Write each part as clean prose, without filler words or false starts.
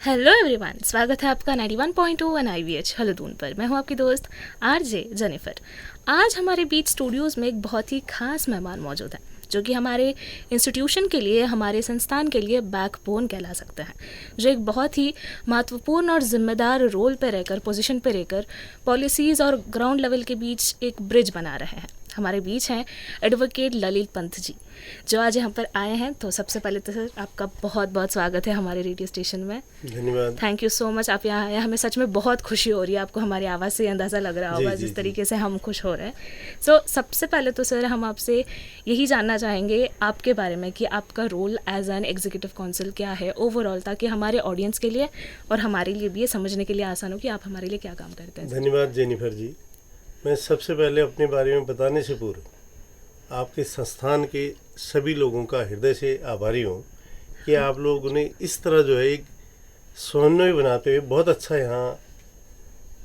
Hello everyone, स्वागत है आपका 91.1 IVH हल्द्वानी पर। मैं हूं आपकी दोस्त आरजे जेनिफर। आज हमारे बीच स्टूडियोज़ में एक बहुत ही खास मेहमान मौजूद हैं जो कि हमारे इंस्टीट्यूशन के लिए, हमारे संस्थान के लिए बैकबोन कहला सकते हैं, जो एक बहुत ही महत्वपूर्ण और जिम्मेदार रोल पर रहकर, पोजीशन पर रहकर पॉलिसीज़ और ग्राउंड लेवल के बीच एक ब्रिज बना रहे हैं। हमारे बीच हैं एडवोकेट ललित पंत जी, जो आज यहाँ पर आए हैं। तो सबसे पहले तो सर आपका बहुत बहुत स्वागत है हमारे रेडियो स्टेशन में। धन्यवाद। थैंक यू सो मच, आप यहाँ आए। हमें सच में बहुत खुशी हो रही है। आपको हमारी आवाज़ से अंदाज़ा लग रहा होगा जिस तरीके से हम खुश हो रहे हैं। सो सबसे पहले तो सर हम आपसे यही जानना चाहेंगे आपके बारे में कि आपका role as an executive council क्या है ओवरऑल, ताकि हमारे ऑडियंस के लिए और हमारे लिए भी ये समझने के लिए आसान हो कि आप हमारे लिए क्या काम करते हैं। धन्यवाद जेनिफर जी। मैं सबसे पहले अपने बारे में बताने से पूर्व आपके संस्थान के सभी लोगों का हृदय से आभारी हूँ कि आप लोगों ने इस तरह जो है एक समन्वय बनाते हुए बहुत अच्छा यहाँ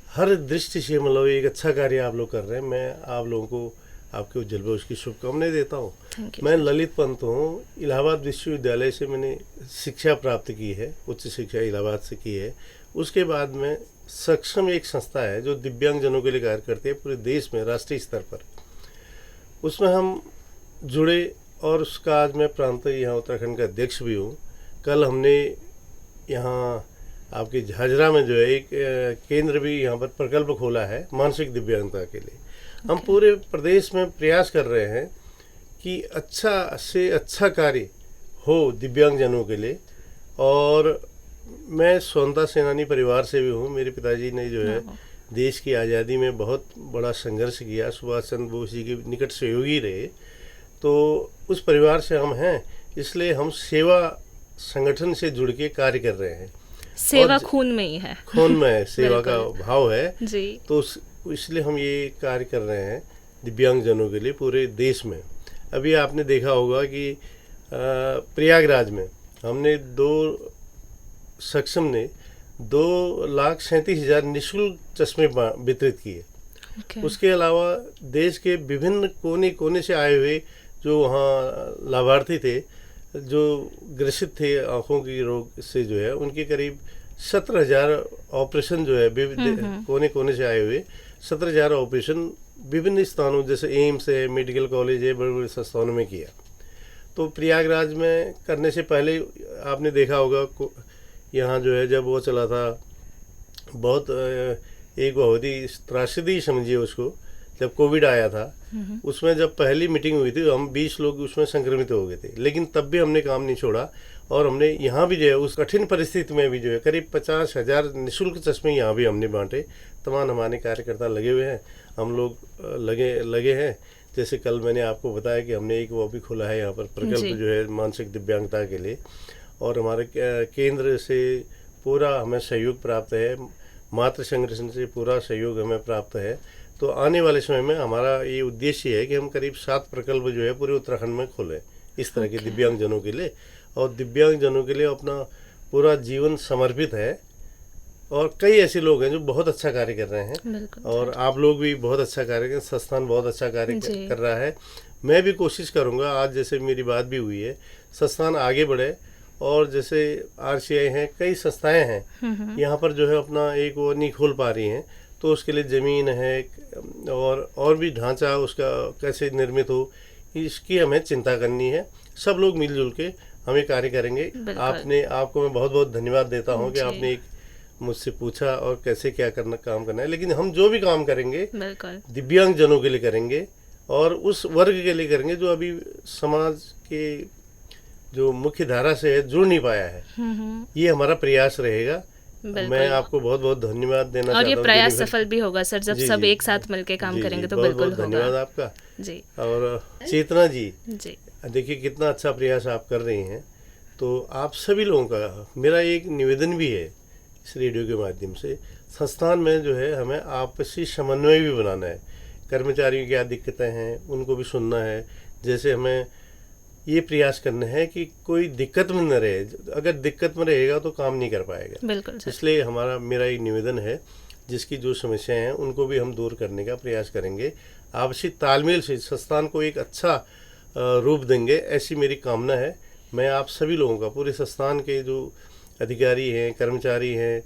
हर दृष्टि से मतलब एक अच्छा कार्य आप लोग कर रहे हैं। मैं आप लोगों को आपके उज्जवल भविष्य की शुभकामनाएं देता हूँ। मैं ललित पंत हूँ। इलाहाबाद विश्वविद्यालय से मैंने शिक्षा प्राप्त की है, उच्च शिक्षा इलाहाबाद से की है। उसके बाद में सक्षम एक संस्था है जो दिव्यांगजनों के लिए कार्य करती है पूरे देश में, राष्ट्रीय स्तर पर। उसमें हम जुड़े और उसका आज मैं प्रांत यहाँ उत्तराखंड का अध्यक्ष भी हूँ। कल हमने यहाँ आपके झाझरा में जो है एक केंद्र भी यहाँ पर प्रकल्प खोला है मानसिक दिव्यांगता के लिए। हम पूरे प्रदेश में प्रयास कर रहे हैं कि अच्छा से अच्छा कार्य हो दिव्यांगजनों के लिए। और मैं स्वतंत्रता सेनानी परिवार से भी हूँ। मेरे पिताजी ने जो है देश की आज़ादी में बहुत बड़ा संघर्ष किया, सुभाष चंद्र बोस जी के निकट सहयोगी रहे। तो उस परिवार से हम हैं, इसलिए हम सेवा संगठन से जुड़ के कार्य कर रहे हैं। सेवा खून में ही है, खून में है, सेवा का भाव है जी। तो इसलिए हम ये कार्य कर रहे हैं दिव्यांगजनों के लिए पूरे देश में। अभी आपने देखा होगा कि प्रयागराज में हमने सक्षम ने 2,37,000 निःशुल्क चश्मे वितरित किए। उसके अलावा देश के विभिन्न कोने कोने से आए हुए जो वहाँ लाभार्थी थे, जो ग्रसित थे आँखों की रोग से, जो है उनके करीब 17,000 ऑपरेशन जो है कोने कोने से आए हुए 17,000 ऑपरेशन विभिन्न स्थानों जैसे एम्स है, मेडिकल कॉलेज है, बड़े बड़े संस्थानों में किया। तो प्रयागराज में करने से पहले आपने देखा होगा यहाँ जो है जब वो चला था बहुत एक बहुत ही त्रासदी समझिए उसको, जब कोविड आया था उसमें जब पहली मीटिंग हुई थी हम 20 लोग उसमें संक्रमित हो गए थे, लेकिन तब भी हमने काम नहीं छोड़ा। और हमने यहाँ भी जो है उस कठिन परिस्थिति में भी जो है करीब 50,000 निःशुल्क चश्मे यहाँ भी हमने बांटे। तमाम हमारे कार्यकर्ता लगे हुए हैं, हम लोग लगे हैं। जैसे कल मैंने आपको बताया कि हमने एक वो भी खोला है यहाँ पर प्रकल्प जो है मानसिक दिव्यांगता के लिए। और हमारे केंद्र से पूरा हमें सहयोग प्राप्त है, मातृ संगठन से पूरा सहयोग हमें प्राप्त है। तो आने वाले समय में हमारा ये उद्देश्य है कि हम करीब 7 प्रकल्प जो है पूरे उत्तराखंड में खोलें इस तरह के दिव्यांगजनों के लिए। और दिव्यांगजनों के लिए अपना पूरा जीवन समर्पित है। और कई ऐसे लोग हैं जो बहुत अच्छा कार्य कर रहे हैं और आप लोग भी बहुत अच्छा कार्य कर, संस्थान बहुत अच्छा कार्य कर रहा है। मैं भी कोशिश करूँगा, आज जैसे मेरी बात भी हुई है, संस्थान आगे बढ़े। और जैसे RCI हैं, कई संस्थाएं हैं यहाँ पर जो है अपना एक वो नहीं खोल पा रही हैं, तो उसके लिए ज़मीन है और भी ढांचा उसका कैसे निर्मित हो, इसकी हमें चिंता करनी है। सब लोग मिलजुल के हम ये कार्य करेंगे। आपको मैं बहुत बहुत धन्यवाद देता हूँ कि आपने एक मुझसे पूछा और कैसे क्या काम करना है। लेकिन हम जो भी काम करेंगे दिव्यांगजनों के लिए करेंगे और उस वर्ग के लिए करेंगे जो अभी समाज के जो मुख्य धारा से जुड़ नहीं पाया है। ये हमारा प्रयास रहेगा। मैं आपको बहुत बहुत धन्यवाद देना चाहता हूँ। और ये प्रयास सफल भी होगा सर, जब सब एक साथ मिलकर काम करेंगे तो बिल्कुल होगा। धन्यवाद आपका जी। और चेतना जी देखिए कितना अच्छा प्रयास आप कर रही हैं। तो आप सभी लोगों का मेरा एक निवेदन भी है इस रेडियो के माध्यम से, संस्थान में जो है हमें आपसी समन्वय भी बनाना है। कर्मचारियों की क्या दिक्कतें हैं उनको भी सुनना है। जैसे हमें ये प्रयास करना है कि कोई दिक्कत में न रहे, अगर दिक्कत में रहेगा तो काम नहीं कर पाएगा। बिल्कुल। इसलिए मेरा एक निवेदन है, जिसकी जो समस्याएं हैं उनको भी हम दूर करने का प्रयास करेंगे। आपसी तालमेल से संस्थान को एक अच्छा रूप देंगे, ऐसी मेरी कामना है। मैं आप सभी लोगों का, पूरे संस्थान के जो अधिकारी हैं, कर्मचारी हैं,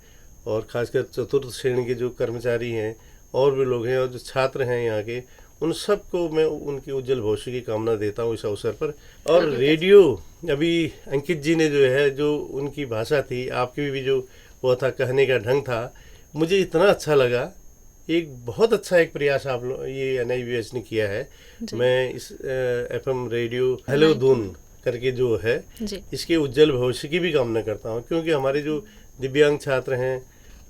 और खासकर चतुर्थ श्रेणी के जो कर्मचारी हैं और भी लोग हैं, और जो छात्र हैं यहाँ के, उन सबको मैं उनकी उज्जवल भविष्य की कामना देता हूँ इस अवसर पर। और रेडियो, अभी अंकित जी ने जो है, जो उनकी भाषा थी, आपकी भी जो वो था, कहने का ढंग था, मुझे इतना अच्छा लगा। एक बहुत अच्छा एक प्रयास आप लोग ये NIVH ने किया है। मैं इस FM रेडियो हेलो दून करके जो है, इसके उज्जवल भविष्य की भी कामना करता हूँ, क्योंकि हमारे जो दिव्यांग छात्र हैं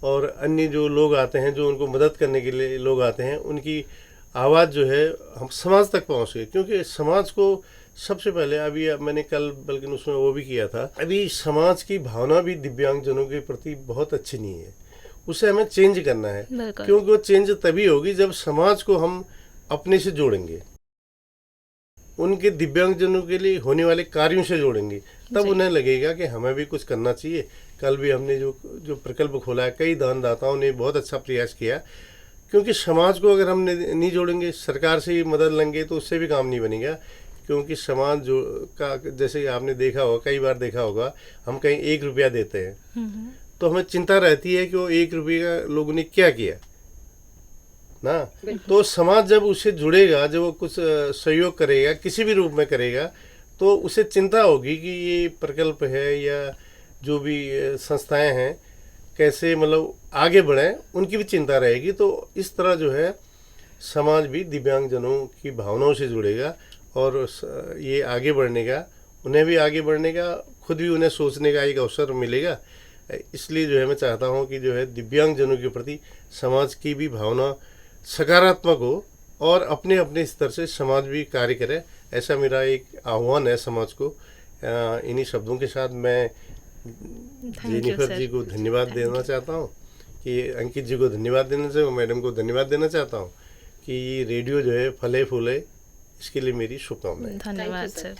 और अन्य जो लोग आते हैं, जो उनको मदद करने के लिए लोग आते हैं, उनकी आवाज़ जो है हम समाज तक पहुँच गई। क्योंकि समाज को सबसे पहले, अभी मैंने कल बल्कि उसमें वो भी किया था, अभी समाज की भावना भी दिव्यांगजनों के प्रति बहुत अच्छी नहीं है, उसे हमें चेंज करना है। क्योंकि वो चेंज तभी होगी जब समाज को हम अपने से जोड़ेंगे, उनके दिव्यांगजनों के लिए होने वाले कार्यों से जोड़ेंगे, तब उन्हें लगेगा कि हमें भी कुछ करना चाहिए। कल भी हमने जो प्रकल्प खोला है, कई दानदाताओं ने बहुत अच्छा प्रयास किया, क्योंकि समाज को अगर हम नहीं जोड़ेंगे, सरकार से ही मदद लेंगे तो उससे भी काम नहीं बनेगा। क्योंकि समाज जो का, जैसे आपने देखा होगा, कई बार देखा होगा, हम कहीं 1 रुपया देते हैं तो हमें चिंता रहती है कि वो 1 रुपये का लोगों ने क्या किया ना। तो समाज जब उससे जुड़ेगा, जब वो कुछ सहयोग करेगा, किसी भी रूप में करेगा, तो उसे चिंता होगी कि ये प्रकल्प है या जो भी संस्थाएं हैं, कैसे मतलब आगे बढ़ें, उनकी भी चिंता रहेगी। तो इस तरह जो है समाज भी दिव्यांगजनों की भावनाओं से जुड़ेगा और ये आगे बढ़ने का, उन्हें भी आगे बढ़ने का, खुद भी उन्हें सोचने का एक अवसर मिलेगा। इसलिए जो है मैं चाहता हूँ कि जो है दिव्यांगजनों के प्रति समाज की भी भावना सकारात्मक हो और अपने अपने स्तर से समाज भी कार्य करे। ऐसा मेरा एक आह्वान है समाज को। इन्हीं शब्दों के साथ मैं जेनिफर जी को धन्यवाद देना चाहता हूँ, कि अंकित जी को धन्यवाद देना चाहता हूँ, मैडम को धन्यवाद देना चाहता हूँ कि ये रेडियो जो है फले फूले, इसके लिए मेरी शुभकामनाएं। धन्यवाद सर।